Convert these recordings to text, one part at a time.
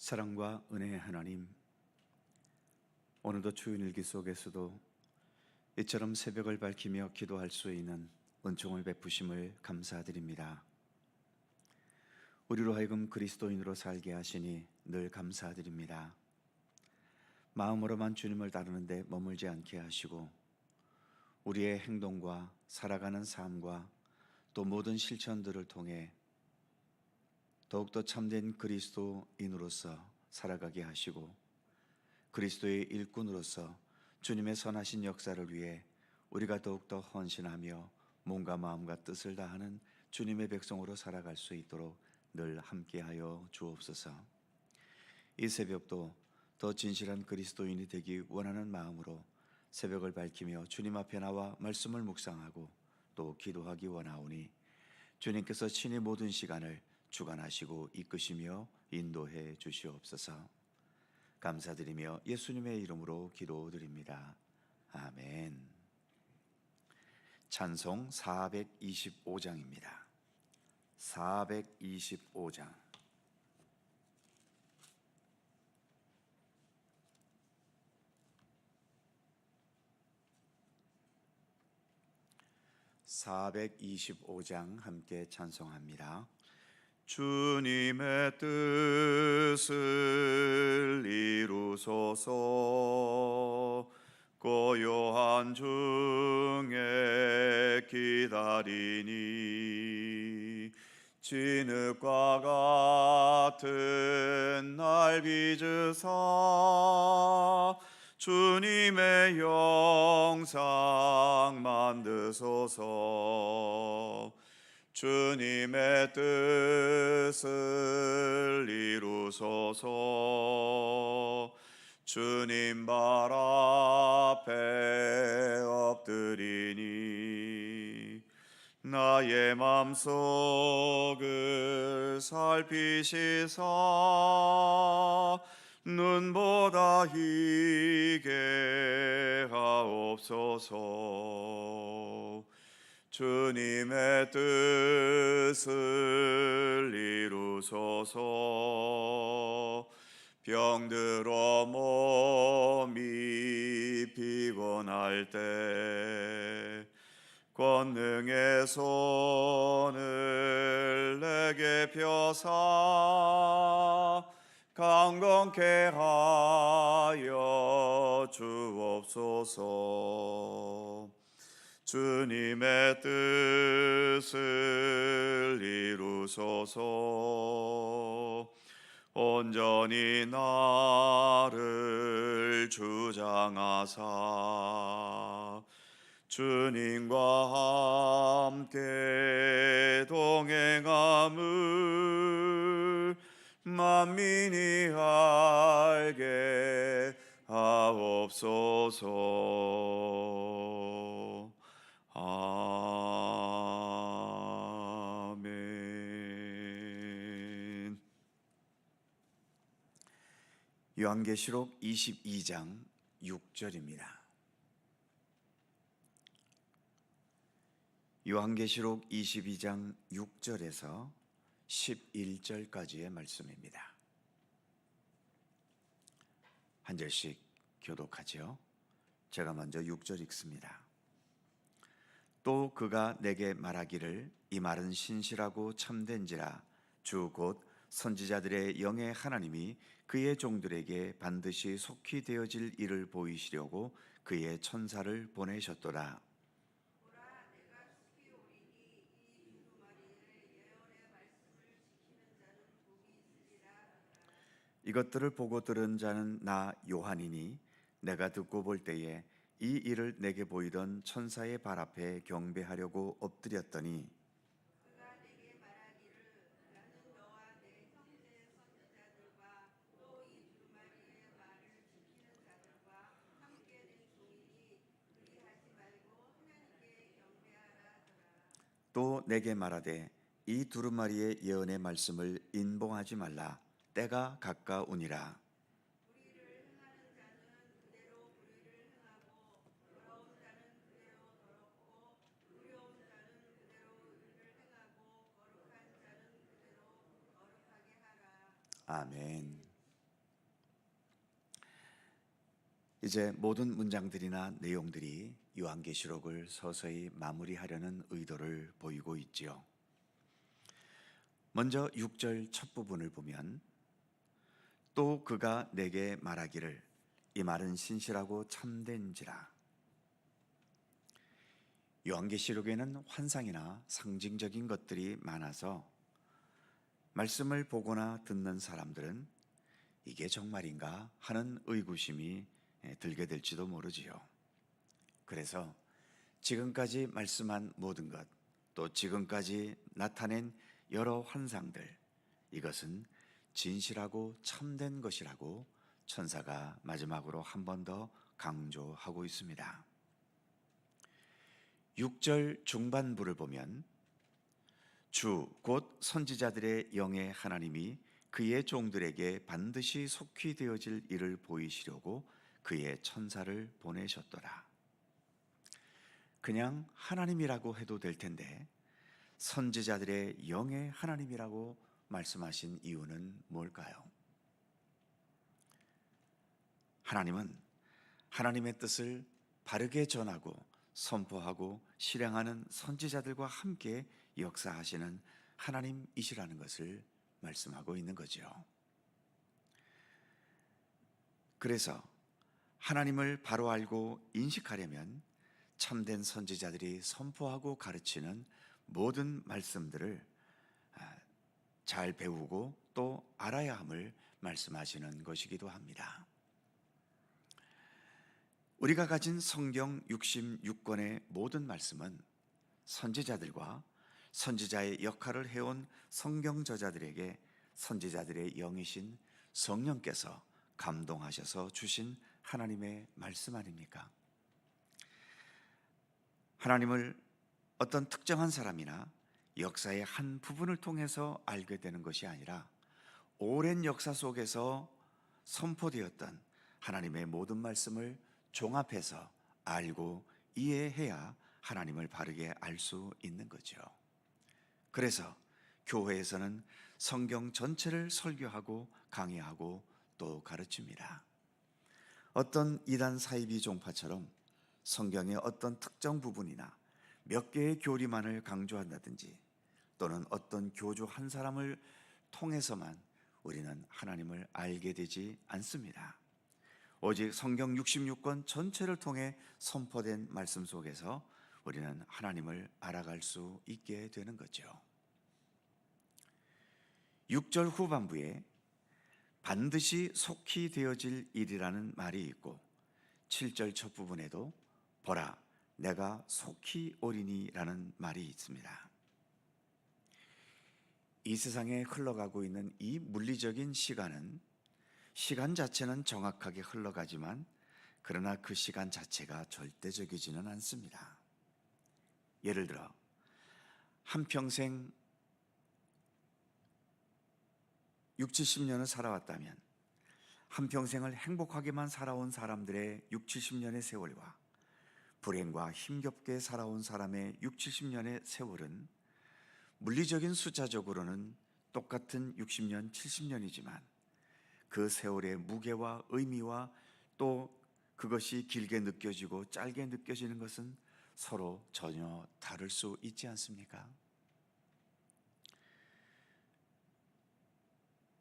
사랑과 은혜의 하나님, 오늘도 주일일기 속에서도 이처럼 새벽을 밝히며 기도할 수 있는 은총을 베푸심을 감사드립니다. 우리로 하여금 그리스도인으로 살게 하시니 늘 감사드립니다. 마음으로만 주님을 따르는데 머물지 않게 하시고 우리의 행동과 살아가는 삶과 또 모든 실천들을 통해 더욱더 참된 그리스도인으로서 살아가게 하시고 그리스도의 일꾼으로서 주님의 선하신 역사를 위해 우리가 더욱더 헌신하며 몸과 마음과 뜻을 다하는 주님의 백성으로 살아갈 수 있도록 늘 함께하여 주옵소서. 이 새벽도 더 진실한 그리스도인이 되기 원하는 마음으로 새벽을 밝히며 주님 앞에 나와 말씀을 묵상하고 또 기도하기 원하오니 주님께서 친히 모든 시간을 주관하시고 이끄시며 인도해 주시옵소서. 감사드리며 예수님의 이름으로 기도드립니다. 아멘. 찬송 425장입니다. 425장. (425장) 함께 찬송합니다. 주님의 뜻을 이루소서. 고요한 중에 기다리니 진흙과 같은 날 빚으사 주님의 영상 만드소서. 주님의 뜻을 이루소서. 주님 발 앞에 엎드리니 나의 맘속을 살피시사 눈보다 희게 하옵소서. 주님의 뜻을 이루소서. 병들어 몸이 피곤할 때 권능의 손을 내게 펴사 강건케 하여 주옵소서. 주님의 뜻을 이루소서. 온전히 나를 주장하사 주님과 함께 동행함을 만민이 알게 하옵소서. 아멘. 요한계시록 22장 6절입니다. 요한계시록 22장 6절에서 11절까지의 말씀입니다. 한 절씩 교독하죠. 제가 먼저 6절 읽습니다. 또 그가 내게 말하기를 이 말은 신실하고 참된지라 주 곧 선지자들의 영의 하나님이 그의 종들에게 반드시 속히 되어질 일을 보이시려고 그의 천사를 보내셨도다. 이것들을 보고 들은 자는 나 요한이니 내가 듣고 볼 때에 이 일을 내게 보이던 천사의 발 앞에 경배하려고 엎드렸더니 그가 내게 말하기를 나는 너와 내 형제 선지자들과 또 이 두루마리의 말을 지키는 자들과 함께 된 종이니 그리하지 말고 하나님께 경배하라 하더라. 또 내게 말하되 이 두루마리의 예언의 말씀을 인봉하지 말라. 때가 가까우니라. 아멘. 이제 모든 문장들이나 내용들이 요한계시록을 서서히 마무리하려는 의도를 보이고 있지요. 먼저 6절 첫 부분을 보면 또 그가 내게 말하기를 이 말은 신실하고 참된지라. 요한계시록에는 환상이나 상징적인 것들이 많아서 말씀을 보거나 듣는 사람들은 이게 정말인가 하는 의구심이 들게 될지도 모르지요. 그래서 지금까지 말씀한 모든 것, 또 지금까지 나타낸 여러 환상들, 이것은 진실하고 참된 것이라고 천사가 마지막으로 한 번 더 강조하고 있습니다. 6절 중반부를 보면 주 곧 선지자들의 영의 하나님이 그의 종들에게 반드시 속히 되어질 일을 보이시려고 그의 천사를 보내셨더라. 그냥 하나님이라고 해도 될 텐데 선지자들의 영의 하나님이라고 말씀하신 이유는 뭘까요? 하나님은 하나님의 뜻을 바르게 전하고 선포하고 실행하는 선지자들과 함께 역사하시는 하나님이시라는 것을 말씀하고 있는 거죠. 그래서 하나님을 바로 알고 인식하려면 참된 선지자들이 선포하고 가르치는 모든 말씀들을 잘 배우고 또 알아야 함을 말씀하시는 것이기도 합니다. 우리가 가진 성경 66권의 모든 말씀은 선지자들과 선지자의 역할을 해온 성경 저자들에게 선지자들의 영이신 성령께서 감동하셔서 주신 하나님의 말씀 아닙니까? 하나님을 어떤 특정한 사람이나 역사의 한 부분을 통해서 알게 되는 것이 아니라 오랜 역사 속에서 선포되었던 하나님의 모든 말씀을 종합해서 알고 이해해야 하나님을 바르게 알 수 있는 거죠. 그래서 교회에서는 성경 전체를 설교하고 강의하고 또 가르칩니다. 어떤 이단 사이비 종파처럼 성경의 어떤 특정 부분이나 몇 개의 교리만을 강조한다든지 또는 어떤 교주 한 사람을 통해서만 우리는 하나님을 알게 되지 않습니다. 오직 성경 66권 전체를 통해 선포된 말씀 속에서 우리는 하나님을 알아갈 수 있게 되는 거죠. 6절 후반부에 반드시 속히 되어질 일이라는 말이 있고 7절 첫 부분에도 보라 내가 속히 오리니라는 말이 있습니다. 이 세상에 흘러가고 있는 이 물리적인 시간은 시간 자체는 정확하게 흘러가지만 그러나 그 시간 자체가 절대적이지는 않습니다. 예를 들어 한평생 60, 70년을 살아왔다면 한평생을 행복하게만 살아온 사람들의 60, 70년의 세월과 불행과 힘겹게 살아온 사람의 60, 70년의 세월은 물리적인 숫자적으로는 똑같은 60년, 70년이지만 그 세월의 무게와 의미와 또 그것이 길게 느껴지고 짧게 느껴지는 것은 서로 전혀 다를 수 있지 않습니까?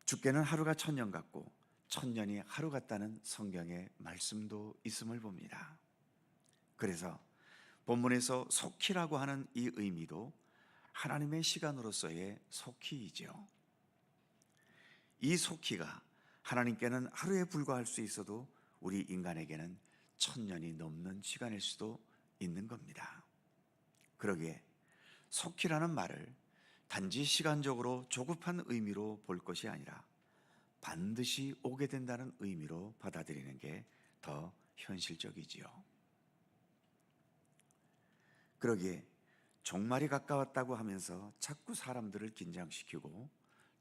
주께는 하루가 1000년 같고 1000년이 하루 같다는 성경의 말씀도 있음을 봅니다. 그래서 본문에서 속히라고 하는 이 의미도 하나님의 시간으로서의 속히이죠. 이 속히가 하나님께는 하루에 불과할 수 있어도 우리 인간에게는 1000년이 넘는 시간일 수도 있는 겁니다. 그러기에 속히라는 말을 단지 시간적으로 조급한 의미로 볼 것이 아니라 반드시 오게 된다는 의미로 받아들이는 게 더 현실적이지요. 그러기에 종말이 가까웠다고 하면서 자꾸 사람들을 긴장시키고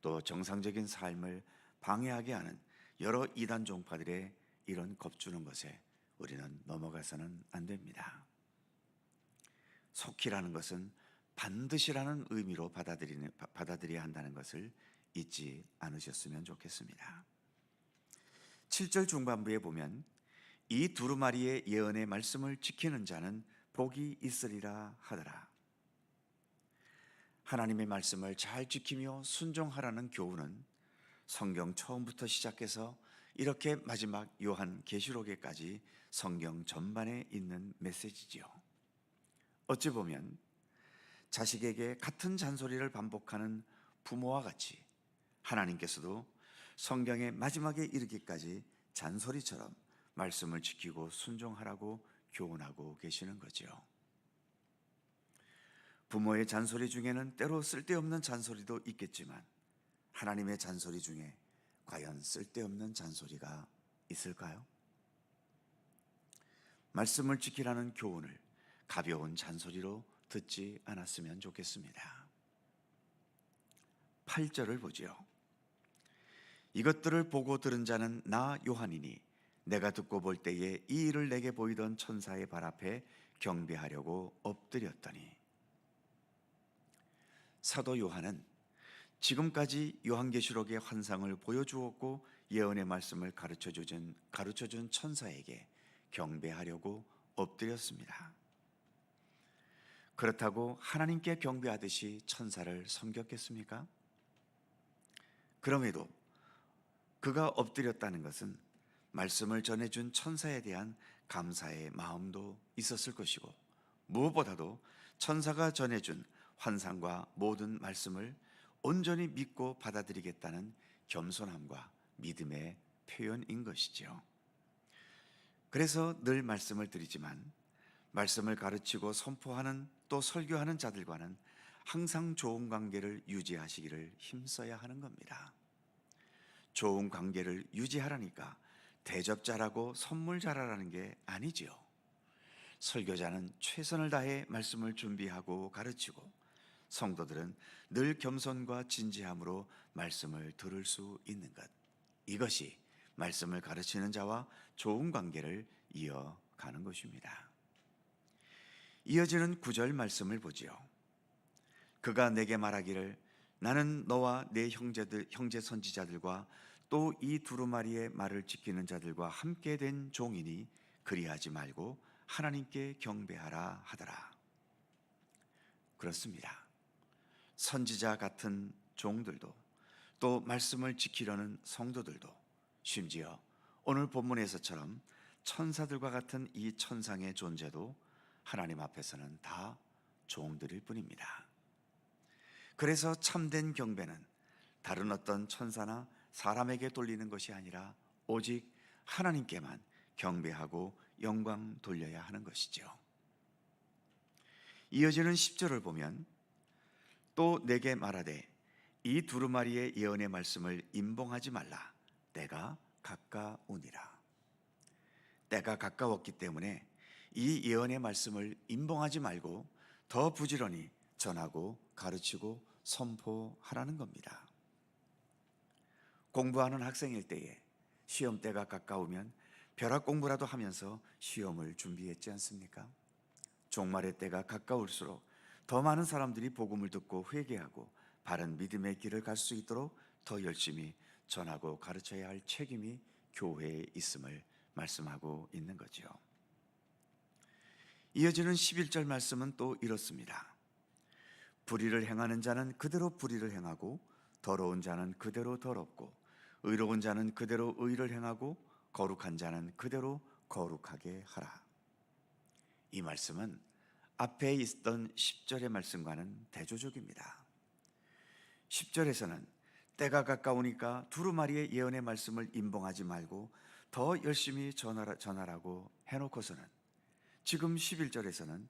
또 정상적인 삶을 방해하게 하는 여러 이단 종파들의 이런 겁주는 것에 우리는 넘어가서는 안 됩니다. 속히라는 것은 반드시라는 의미로 받아들여야 한다는 것을 잊지 않으셨으면 좋겠습니다. 7절 중반부에 보면 이 두루마리의 예언의 말씀을 지키는 자는 복이 있으리라 하더라. 하나님의 말씀을 잘 지키며 순종하라는 교훈은 성경 처음부터 시작해서 이렇게 마지막 요한 계시록에까지 성경 전반에 있는 메시지지요. 어찌 보면 자식에게 같은 잔소리를 반복하는 부모와 같이 하나님께서도 성경의 마지막에 이르기까지 잔소리처럼 말씀을 지키고 순종하라고 교훈하고 계시는 거죠. 부모의 잔소리 중에는 때로 쓸데없는 잔소리도 있겠지만 하나님의 잔소리 중에 과연 쓸데없는 잔소리가 있을까요? 말씀을 지키라는 교훈을 가벼운 잔소리로 듣지 않았으면 좋겠습니다. 8절을 보지요. 이것들을 보고 들은 자는 나 요한이니 내가 듣고 볼 때에 이 일을 내게 보이던 천사의 발 앞에 경배하려고 엎드렸더니. 사도 요한은 지금까지 요한계시록의 환상을 보여주었고 예언의 말씀을 가르쳐준 천사에게 경배하려고 엎드렸습니다. 그렇다고 하나님께 경배하듯이 천사를 섬겼겠습니까? 그럼에도 그가 엎드렸다는 것은 말씀을 전해준 천사에 대한 감사의 마음도 있었을 것이고, 무엇보다도 천사가 전해준 환상과 모든 말씀을 온전히 믿고 받아들이겠다는 겸손함과 믿음의 표현인 것이죠. 그래서 늘 말씀을 드리지만 말씀을 가르치고 선포하는 또 설교하는 자들과는 항상 좋은 관계를 유지하시기를 힘써야 하는 겁니다. 좋은 관계를 유지하라니까 대접자라고 선물 잘하라는 게 아니지요. 설교자는 최선을 다해 말씀을 준비하고 가르치고 성도들은 늘 겸손과 진지함으로 말씀을 들을 수 있는 것, 이것이 말씀을 가르치는 자와 좋은 관계를 이어가는 것입니다. 이어지는 9절 말씀을 보지요. 그가 내게 말하기를 나는 너와 내 형제 선지자들과 또 이 두루마리의 말을 지키는 자들과 함께 된 종이니 그리하지 말고 하나님께 경배하라 하더라. 그렇습니다. 선지자 같은 종들도 또 말씀을 지키려는 성도들도 심지어 오늘 본문에서처럼 천사들과 같은 이 천상의 존재도 하나님 앞에서는 다 종들일 뿐입니다. 그래서 참된 경배는 다른 어떤 천사나 사람에게 돌리는 것이 아니라 오직 하나님께만 경배하고 영광 돌려야 하는 것이죠. 이어지는 10절을 보면 또 내게 말하되 이 두루마리의 예언의 말씀을 임봉하지 말라. 때가 가까우니라. 때가 가까웠기 때문에 이 예언의 말씀을 임봉하지 말고 더 부지런히 전하고 가르치고 선포하라는 겁니다. 공부하는 학생일 때에 시험 때가 가까우면 벼락 공부라도 하면서 시험을 준비했지 않습니까? 종말의 때가 가까울수록 더 많은 사람들이 복음을 듣고 회개하고 바른 믿음의 길을 갈 수 있도록 더 열심히 전하고 가르쳐야 할 책임이 교회에 있음을 말씀하고 있는 거죠. 이어지는 11절 말씀은 또 이렇습니다. 불의를 행하는 자는 그대로 불의를 행하고 더러운 자는 그대로 더럽고 의로운 자는 그대로 의를 행하고 거룩한 자는 그대로 거룩하게 하라. 이 말씀은 앞에 있던 10절의 말씀과는 대조적입니다. 10절에서는 때가 가까우니까 두루마리의 예언의 말씀을 임봉하지 말고 더 열심히 전하라고 해놓고서는 지금 11절에서는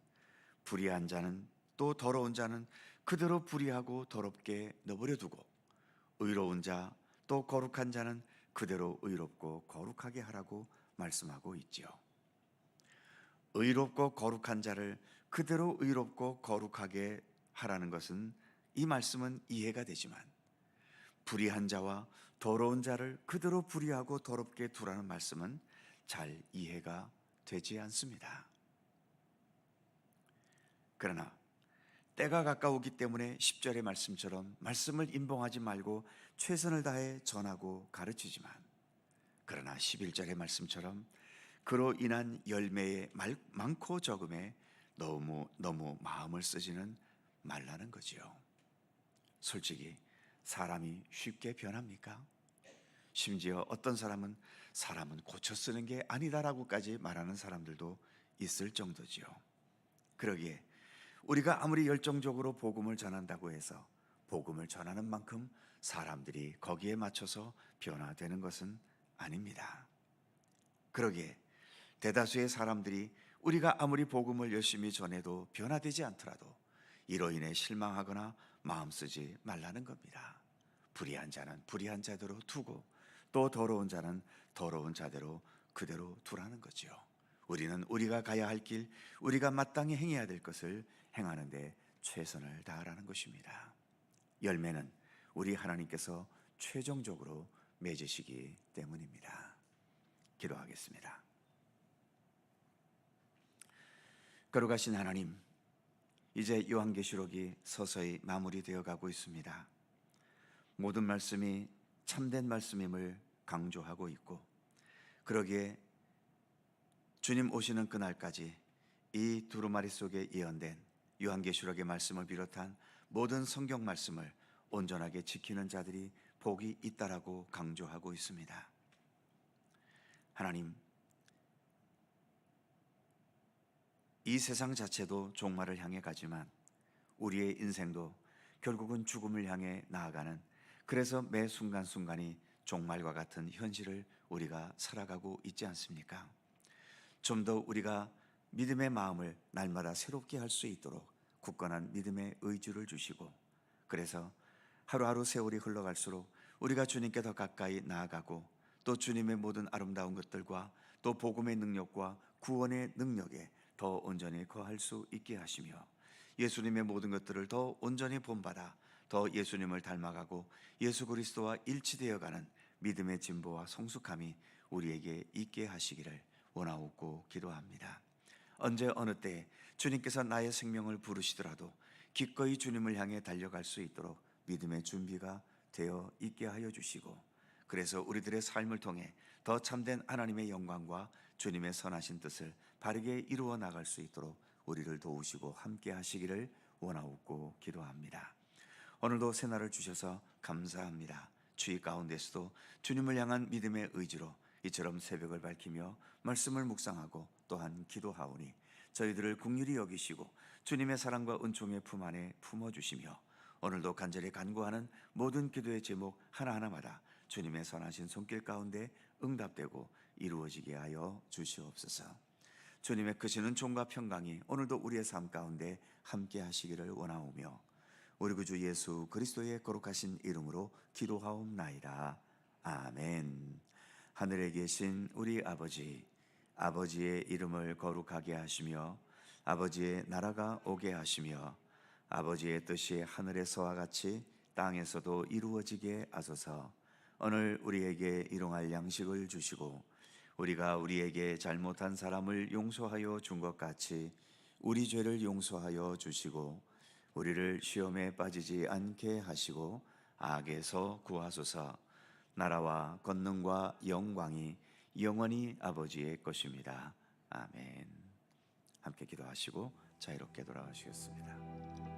불의한 자는 또 더러운 자는 그대로 불의하고 더럽게 내버려 두고 의로운 자 또 거룩한 자는 그대로 의롭고 거룩하게 하라고 말씀하고 있지요. 의롭고 거룩한 자를 그대로 의롭고 거룩하게 하라는 것은 이 말씀은 이해가 되지만 불의한 자와 더러운 자를 그대로 불의하고 더럽게 두라는 말씀은 잘 이해가 되지 않습니다. 그러나 때가 가까우기 때문에 10절의 말씀처럼 말씀을 임봉하지 말고 최선을 다해 전하고 가르치지만, 그러나 11절의 말씀처럼 그로 인한 열매의 많고 적음에 너무 마음을 쓰지는 말라는 거지요. 솔직히 사람이 쉽게 변합니까? 심지어 어떤 사람은 고쳐 쓰는 게 아니다라고까지 말하는 사람들도 있을 정도지요. 그러기에 우리가 아무리 열정적으로 복음을 전한다고 해서 복음을 전하는 만큼 사람들이 거기에 맞춰서 변화되는 것은 아닙니다. 그러기에 대다수의 사람들이 우리가 아무리 복음을 열심히 전해도 변화되지 않더라도 이로 인해 실망하거나 마음 쓰지 말라는 겁니다. 불의한 자는 불의한 자대로 두고 또 더러운 자는 더러운 자대로 그대로 두라는 거지요. 우리는 우리가 가야 할 길, 우리가 마땅히 행해야 될 것을 행하는 데 최선을 다하라는 것입니다. 열매는 우리 하나님께서 최종적으로 맺으시기 때문입니다. 기도하겠습니다. 거룩하신 하나님, 이제 요한계시록이 서서히 마무리되어 가고 있습니다. 모든 말씀이 참된 말씀임을 강조하고 있고, 그러기에 주님 오시는 그날까지 이 두루마리 속에 예언된 요한계시록의 말씀을 비롯한 모든 성경 말씀을 온전하게 지키는 자들이 복이 있다라고 강조하고 있습니다. 하나님, 이 세상 자체도 종말을 향해 가지만 우리의 인생도 결국은 죽음을 향해 나아가는, 그래서 매 순간순간이 종말과 같은 현실을 우리가 살아가고 있지 않습니까? 좀 더 우리가 믿음의 마음을 날마다 새롭게 할 수 있도록 굳건한 믿음의 의지를 주시고, 그래서 하루하루 세월이 흘러갈수록 우리가 주님께 더 가까이 나아가고 또 주님의 모든 아름다운 것들과 또 복음의 능력과 구원의 능력에 더 온전히 거할 수 있게 하시며, 예수님의 모든 것들을 더 온전히 본받아 더 예수님을 닮아가고 예수 그리스도와 일치되어가는 믿음의 진보와 성숙함이 우리에게 있게 하시기를 원하옵고 기도합니다. 언제 어느 때에 주님께서 나의 생명을 부르시더라도 기꺼이 주님을 향해 달려갈 수 있도록 믿음의 준비가 되어 있게 하여 주시고, 그래서 우리들의 삶을 통해 더 참된 하나님의 영광과 주님의 선하신 뜻을 바르게 이루어 나갈 수 있도록 우리를 도우시고 함께 하시기를 원하옵고 기도합니다. 오늘도 새날을 주셔서 감사합니다. 주의 가운데서도 주님을 향한 믿음의 의지로 이처럼 새벽을 밝히며 말씀을 묵상하고 또한 기도하오니 저희들을 긍휼히 여기시고 주님의 사랑과 은총의 품 안에 품어주시며, 오늘도 간절히 간구하는 모든 기도의 제목 하나하나마다 주님의 선하신 손길 가운데 응답되고 이루어지게 하여 주시옵소서. 주님의 크시는 종과 평강이 오늘도 우리의 삶 가운데 함께 하시기를 원하오며, 우리 구주 예수 그리스도의 거룩하신 이름으로 기도하옵나이다. 아멘. 하늘에 계신 우리 아버지, 아버지의 이름을 거룩하게 하시며 아버지의 나라가 오게 하시며 아버지의 뜻이 하늘에서와 같이 땅에서도 이루어지게 하소서. 오늘 우리에게 일용할 양식을 주시고 우리가 우리에게 잘못한 사람을 용서하여 준 것 같이 우리 죄를 용서하여 주시고 우리를 시험에 빠지지 않게 하시고 악에서 구하소서. 나라와 권능과 영광이 영원히 아버지의 것입니다. 아멘. 함께 기도하시고 자유롭게 돌아가시겠습니다.